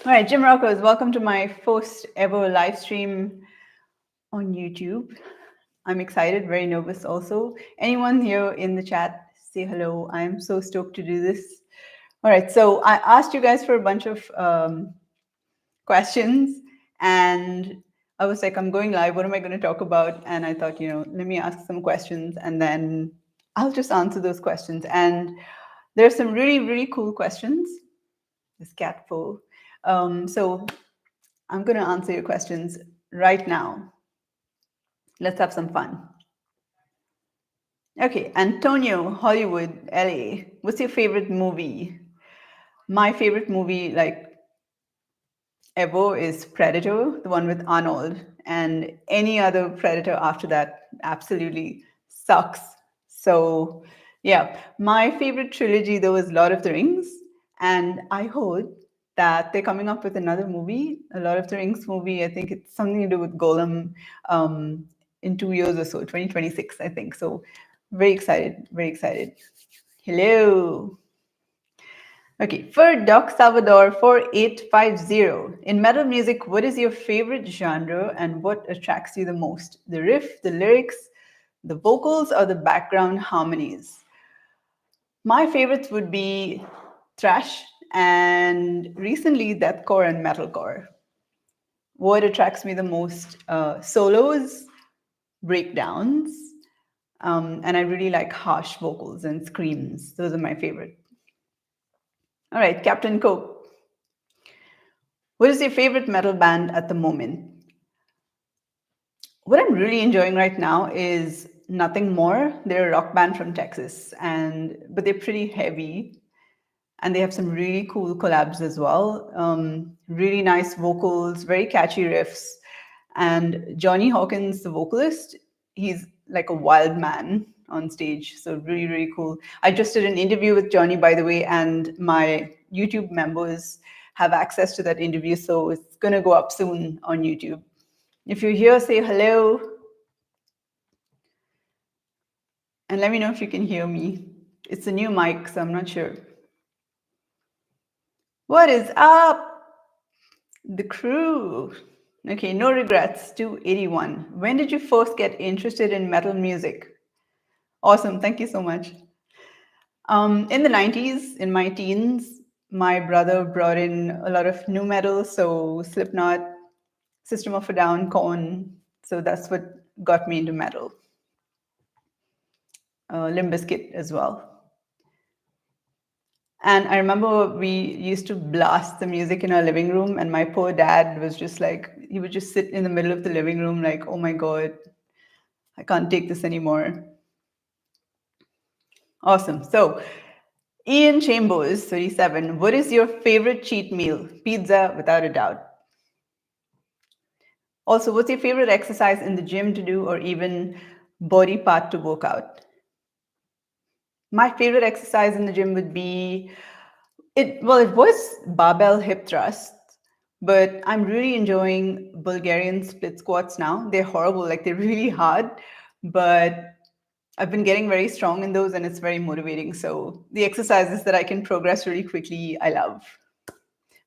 All right, Jim Rockers, welcome to my first ever live stream on YouTube. I'm excited, very nervous also. Anyone here in the chat, say hello. I'm so stoked to do this. All right, so I asked you guys for a bunch of questions, and I was like, I'm going live. What am I going to talk about? And I thought, let me ask some questions, and then I'll just answer those questions. And there's some really, really cool questions. This cat full. So I'm going to answer your questions right now. Let's have some fun. Okay, Antonio, Hollywood, LA. What's your favorite movie? My favorite movie, like ever, is Predator, the one with Arnold. And any other Predator after that absolutely sucks. So, yeah, my favorite trilogy, though, is Lord of the Rings. And I heard that they're coming up with another movie, a Lord of the Rings movie. I think it's something to do with Golem in 2 years or so, 2026, I think. So, very excited, very excited. Hello. Okay, for Doc Salvador 4850, in metal music, what is your favorite genre and what attracts you the most? The riff, the lyrics, the vocals, or the background harmonies? My favorites would be thrash and recently deathcore and metalcore. What attracts me the most? Solos, breakdowns, and I really like harsh vocals and screams. Those are my favorite. All right, Captain Coke. What is your favorite metal band at the moment? What I'm really enjoying right now is Nothing More. They're a rock band from Texas, but they're pretty heavy, and they have some really cool collabs as well. Really nice vocals, very catchy riffs, and Johnny Hawkins, the vocalist, he's like a wild man on stage. So really, really cool. I just did an interview with Johnny, by the way, and my YouTube members have access to that interview. So it's going to go up soon on YouTube. If you're here, say hello. And let me know if you can hear me. It's a new mic, so I'm not sure. What is up? The crew. Okay, no regrets, 281. When did you first get interested in metal music? Awesome, thank you so much. In the 90s, in my teens, my brother brought in a lot of nu metal, so Slipknot, System of a Down, Korn. So that's what got me into metal. Limp Bizkit as well. And I remember we used to blast the music in our living room, and my poor dad was just like, he would just sit in the middle of the living room like, oh my God, I can't take this anymore. Awesome. So Ian Chambers, 37, what is your favorite cheat meal? Pizza, without a doubt. Also, what's your favorite exercise in the gym to do, or even body part to work out? My favorite exercise in the gym would be, it was barbell hip thrust, but I'm really enjoying Bulgarian split squats now. They're horrible, like they're really hard, but I've been getting very strong in those and it's very motivating. So the exercises that I can progress really quickly, I love.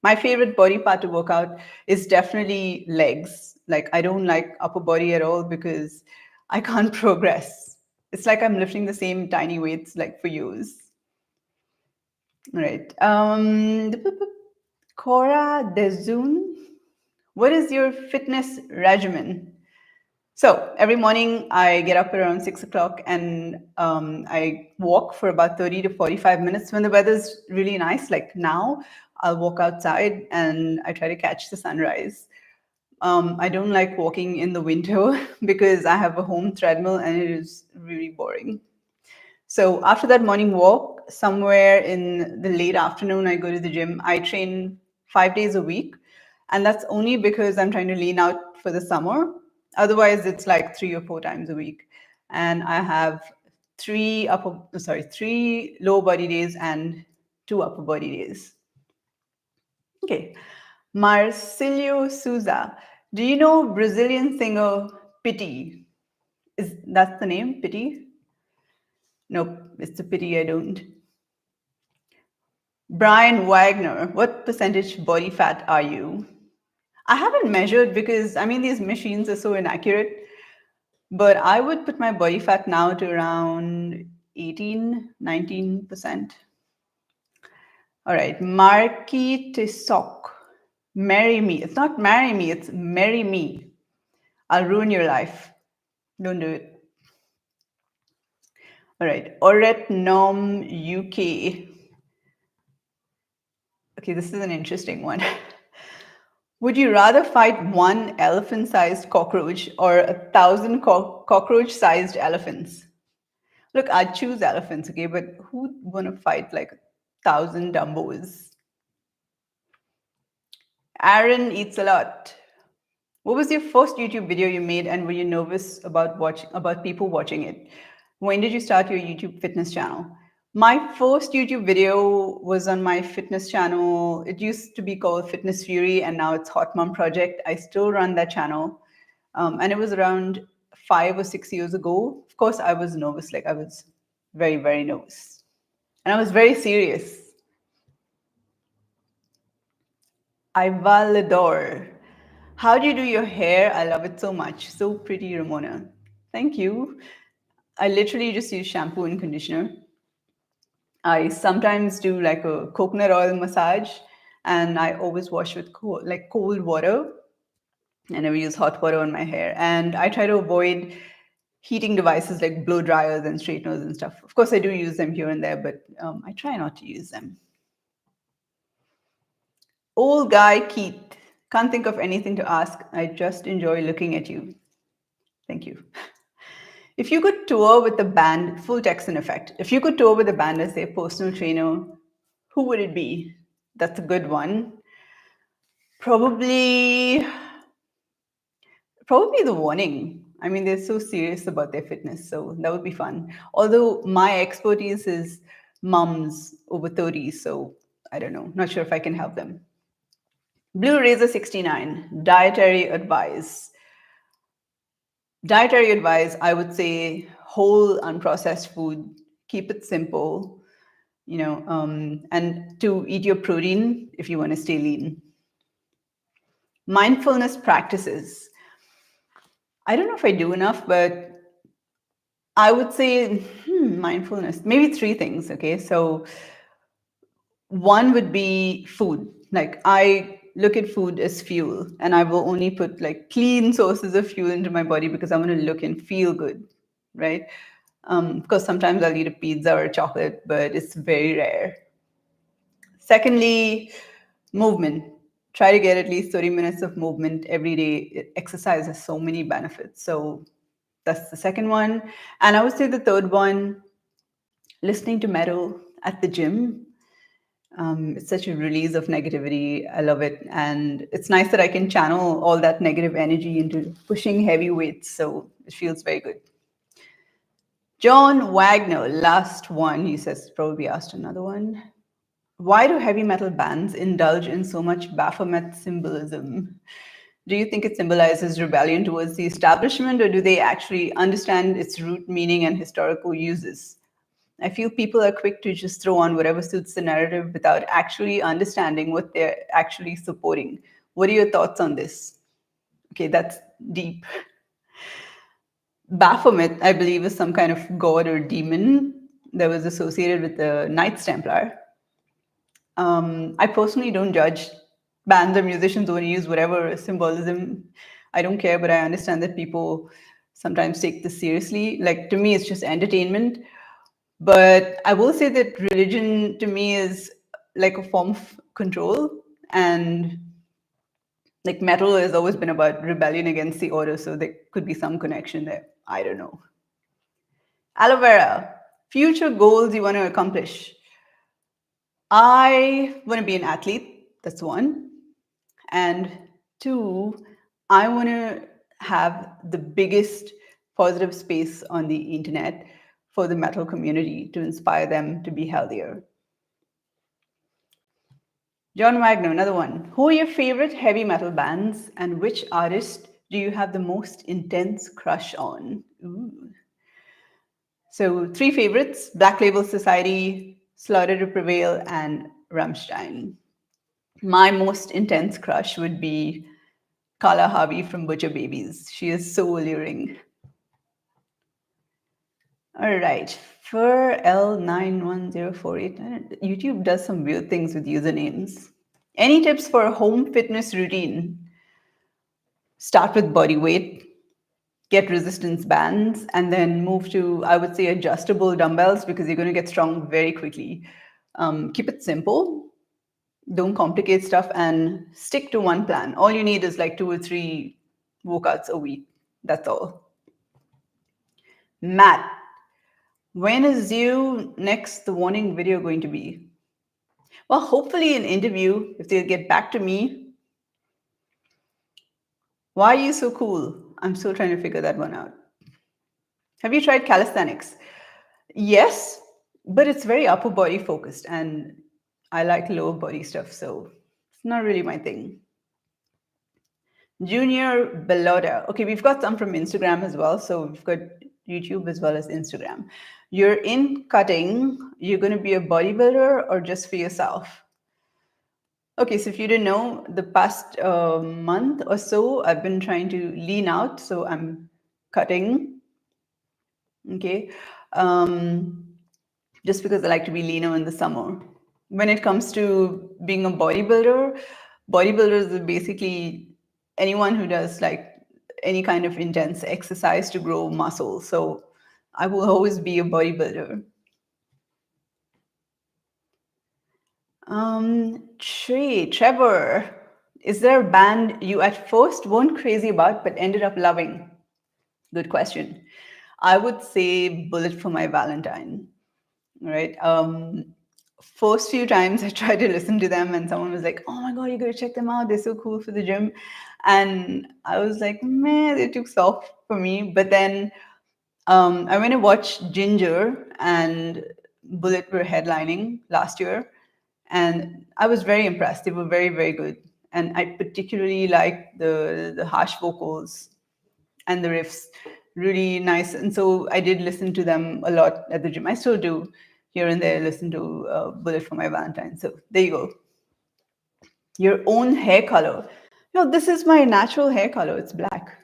My favorite body part to work out is definitely legs. Like I don't like upper body at all because I can't progress. It's like I'm lifting the same tiny weights like for years. All right. Cora Dezun, what is your fitness regimen? So every morning I get up around 6 o'clock and I walk for about 30 to 45 minutes. When the weather's really nice, like now, I'll walk outside and I try to catch the sunrise. I don't like walking in the winter because I have a home treadmill and it is really boring. So after that morning walk, somewhere in the late afternoon, I go to the gym. I train 5 days a week. And that's only because I'm trying to lean out for the summer. Otherwise, it's like 3 or 4 times a week. And I have three lower body days and 2 upper body days. Okay. Marcilio Souza. Do you know Brazilian singer Pity? That's the name, Pity? Nope, it's a pity I don't. Brian Wagner, what percentage body fat are you? I haven't measured because, I mean, these machines are so inaccurate, but I would put my body fat now to around 18, 19%. All right, Marky Tisok. Marry me. It's not marry me, it's marry me. I'll ruin your life. Don't do it. All right, Oret Nom UK. Okay, this is an interesting one. Would you rather fight one elephant-sized cockroach or 1,000 cockroach-sized elephants? Look, I'd choose elephants, okay, but who'd want to fight like 1,000 Dumbos? Aaron eats a lot. What was your first YouTube video you made, and were you nervous about people watching it? When did you start your YouTube fitness channel? My first YouTube video was on my fitness channel. It used to be called Fitness Fury, and now it's Hot Mom Project. I still run that channel, and it was around 5 or 6 years ago. Of course, I was nervous. Like I was very, very nervous, and I was very serious. Ivalador. How do you do your hair? I love it so much. So pretty, Ramona. Thank you. I literally just use shampoo and conditioner. I sometimes do like a coconut oil massage, and I always wash with cold water. I never use hot water on my hair. And I try to avoid heating devices like blow dryers and straighteners and stuff. Of course, I do use them here and there, but I try not to use them. Old guy Keith. Can't think of anything to ask. I just enjoy looking at you. Thank you. If you could tour with the band, full Texan effect, if you could tour with the band as their personal trainer, who would it be? That's a good one. Probably the Warning. I mean, they're so serious about their fitness, so that would be fun. Although my expertise is mums over 30, so I don't know. Not sure if I can help them. Blue Razor 69, dietary advice. Dietary advice, I would say whole unprocessed food, keep it simple, and to eat your protein if you want to stay lean. Mindfulness practices. I don't know if I do enough, but I would say mindfulness, maybe three things. Okay. So one would be food. Like I look at food as fuel, and I will only put like clean sources of fuel into my body because I want to look and feel good, right? Because sometimes I'll eat a pizza or a chocolate, but it's very rare. Secondly, movement. Try to get at least 30 minutes of movement every day. Exercise has so many benefits. So that's the second one. And I would say the third one, listening to metal at the gym. It's such a release of negativity. I love it. And it's nice that I can channel all that negative energy into pushing heavy weights. So it feels very good. John Wagner, last one. He says, probably asked another one. Why do heavy metal bands indulge in so much Baphomet symbolism? Do you think it symbolizes rebellion towards the establishment, or do they actually understand its root meaning and historical uses? I feel people are quick to just throw on whatever suits the narrative without actually understanding what they're actually supporting. What are your thoughts on this? Okay, that's deep. Baphomet, I believe, is some kind of god or demon that was associated with the Knights Templar. I personally don't judge bands or musicians when you use whatever symbolism. I don't care, but I understand that people sometimes take this seriously. Like to me, it's just entertainment. But I will say that religion to me is like a form of control, and like metal has always been about rebellion against the order. So there could be some connection there. I don't know. Aloe vera, future goals you want to accomplish. I want to be an athlete. That's one. And two, I want to have the biggest positive space on the internet for the metal community to inspire them to be healthier. John Wagner, another one. Who are your favorite heavy metal bands, and which artist do you have the most intense crush on? Ooh. So three favorites: Black Label Society, Slaughter to Prevail, and Rammstein. My most intense crush would be Kala Harvey from Butcher Babies. She is so alluring. All right. For L91048, YouTube does some weird things with usernames. Any tips for a home fitness routine? Start with body weight, get resistance bands, and then move to, I would say, adjustable dumbbells because you're going to get strong very quickly. Keep it simple. Don't complicate stuff and stick to one plan. All you need is like 2 or 3 workouts a week. That's all. Matt, when is you next the warning video going to be? Well, hopefully an interview if they'll get back to me. Why are you so cool? I'm still trying to figure that one out. Have you tried calisthenics? Yes, but it's very upper body focused and I like lower body stuff, so it's not really my thing. Junior Belloda. Okay, we've got some from Instagram as well. So we've got YouTube as well as Instagram. You're in cutting. You're going to be a bodybuilder or just for yourself? Okay, so if you didn't know, the past month or so, I've been trying to lean out. So I'm cutting. Okay. Just because I like to be leaner in the summer. When it comes to being a bodybuilder, bodybuilders are basically anyone who does like any kind of intense exercise to grow muscle. So I will always be a bodybuilder. Trevor, is there a band you at first weren't crazy about but ended up loving? Good question. I would say Bullet for My Valentine, right? First few times I tried to listen to them and someone was like, oh my God, you gotta check them out. They're so cool for the gym. And I was like, man, they're too soft for me. But then I went to watch Ginger and Bullet were headlining last year. And I was very impressed. They were very, very good. And I particularly liked the harsh vocals and the riffs, really nice. And so I did listen to them a lot at the gym. I still do here and there listen to Bullet for My Valentine. So there you go. Your own hair color. This is my natural hair color. It's black.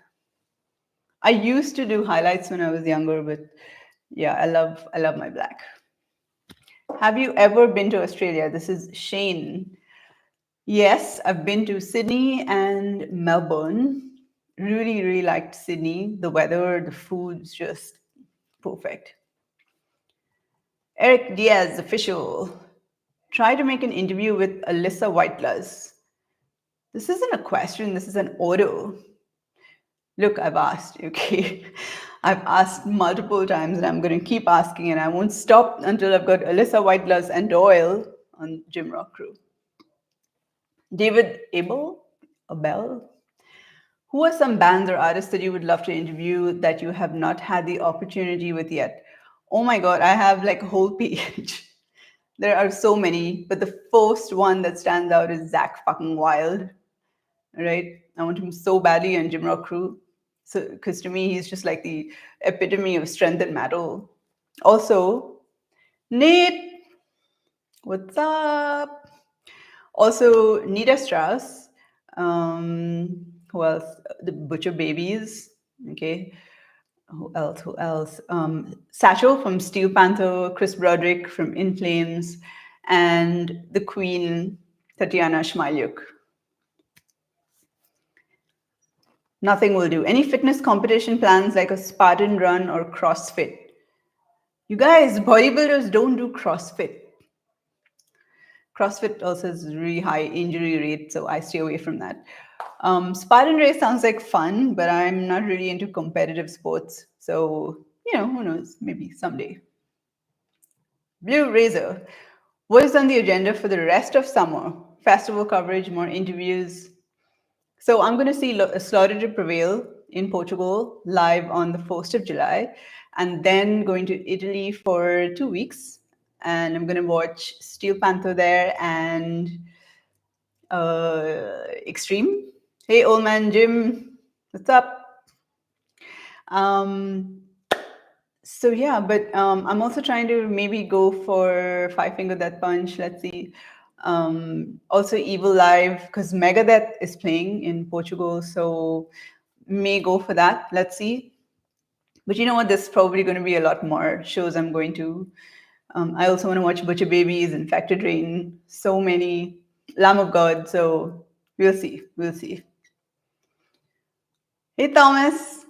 I used to do highlights when I was younger, but yeah, I love my black. Have you ever been to Australia? This is Shane. Yes, I've been to Sydney and Melbourne. Really, really liked Sydney. The weather, the food's just perfect. Eric Diaz, official. Try to make an interview with Alyssa Whiteplus. This isn't a question, this is an order. Look, I've asked, okay? I've asked multiple times and I'm going to keep asking and I won't stop until I've got Alyssa Whiteplus and Doyle on Gym Rock Crew. David Abel? Who are some bands or artists that you would love to interview that you have not had the opportunity with yet? Oh my God, I have like a whole page. There are so many, but the first one that stands out is Zach fucking Wild, right? I want him so badly on Gym Rock Crew. So, because to me, he's just like the epitome of strength and metal. Also, Nate, what's up? Also, Nita Strauss. Who else? The Butcher Babies. Okay. Who else? Satchel from Steel Panther, Chris Broderick from In Flames, and the Queen, Tatiana Shmylyuk. Nothing will do. Any fitness competition plans like a Spartan run or CrossFit? You guys, bodybuilders don't do CrossFit. CrossFit also has really high injury rate, so I stay away from that. Spartan race sounds like fun, but I'm not really into competitive sports. So, who knows? Maybe someday. Blue Razor. What is on the agenda for the rest of summer? Festival coverage, more interviews. So I'm going to see Slaughter to Prevail in Portugal live on the 1st of July, and then going to Italy for 2 weeks. And I'm going to watch Steel Panther there and Extreme. Hey, old man Jim, what's up? So yeah, but I'm also trying to maybe go for Five Finger Death Punch. Let's see. Also, Evil Live, because Megadeth is playing in Portugal, so may go for that. Let's see. But you know what? There's probably going to be a lot more shows I'm going to. I also want to watch Butcher Babies, Infected Rain, so many, Lamb of God. So we'll see. We'll see. Hey, Thomas.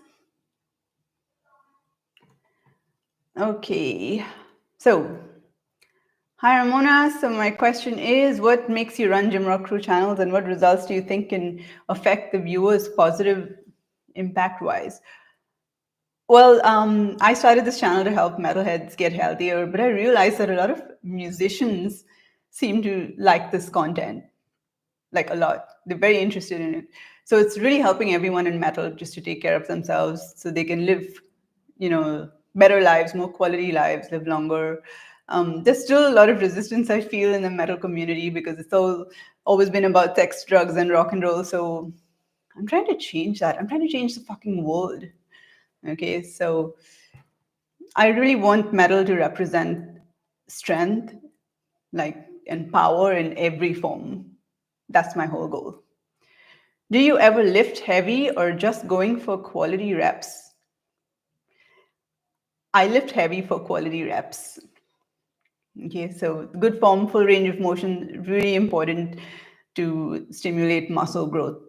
Okay. So, hi, Ramona. So my question is, what makes you run Gym Rock Crew channels, and what results do you think can affect the viewers positive impact-wise? Well, I started this channel to help metalheads get healthier, but I realized that a lot of musicians seem to like this content, like a lot. They're very interested in it. So it's really helping everyone in metal just to take care of themselves so they can live, better lives, more quality lives, live longer. There's still a lot of resistance I feel in the metal community because it's always been about sex, drugs, and rock and roll. So I'm trying to change that. I'm trying to change the fucking world. Okay, so I really want metal to represent strength, like, and power in every form. That's my whole goal. Do you ever lift heavy or just going for quality reps? I lift heavy for quality reps. Okay, so good form, full range of motion, really important to stimulate muscle growth.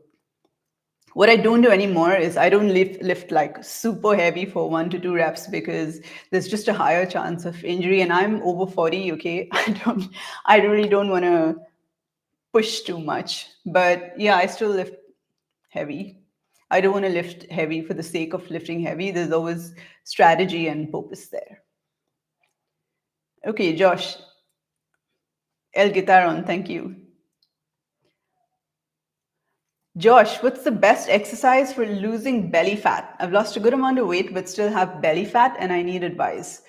What I don't do anymore is I don't lift like super heavy for 1 to 2 reps because there's just a higher chance of injury. And I'm over 40. Okay, I really don't want to push too much. But yeah, I still lift heavy. I don't want to lift heavy for the sake of lifting heavy. There's always strategy and purpose there. Okay, Josh, El Guitaron, thank you. Josh, what's the best exercise for losing belly fat? I've lost a good amount of weight, but still have belly fat, and I need advice.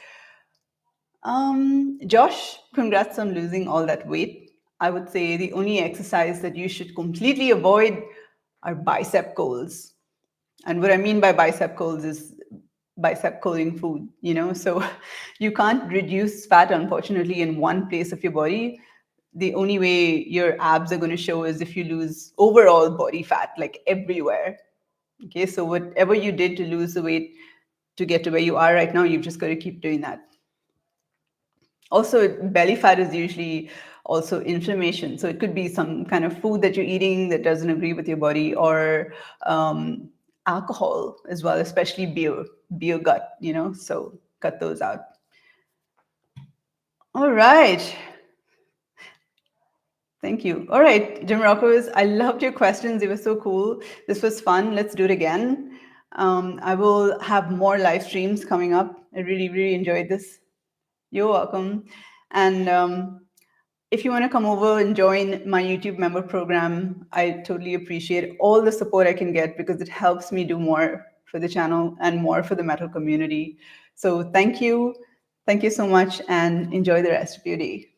Josh, congrats on losing all that weight. I would say the only exercise that you should completely avoid are bicep curls. And what I mean by bicep curls is bicep curling food, So you can't reduce fat, unfortunately, in one place of your body. The only way your abs are going to show is if you lose overall body fat, like everywhere. Okay, so whatever you did to lose the weight to get to where you are right now, you've just got to keep doing that. Also, belly fat is usually also inflammation. So it could be some kind of food that you're eating that doesn't agree with your body, or alcohol as well, especially beer gut, so cut those out. All right. Thank you. All right, Jim Rockers, I loved your questions. They were so cool. This was fun. Let's do it again. I will have more live streams coming up. I really, really enjoyed this. You're welcome. And if you want to come over and join my YouTube member program, I totally appreciate all the support I can get because it helps me do more for the channel and more for the metal community. So thank you. Thank you so much and enjoy the rest of your day.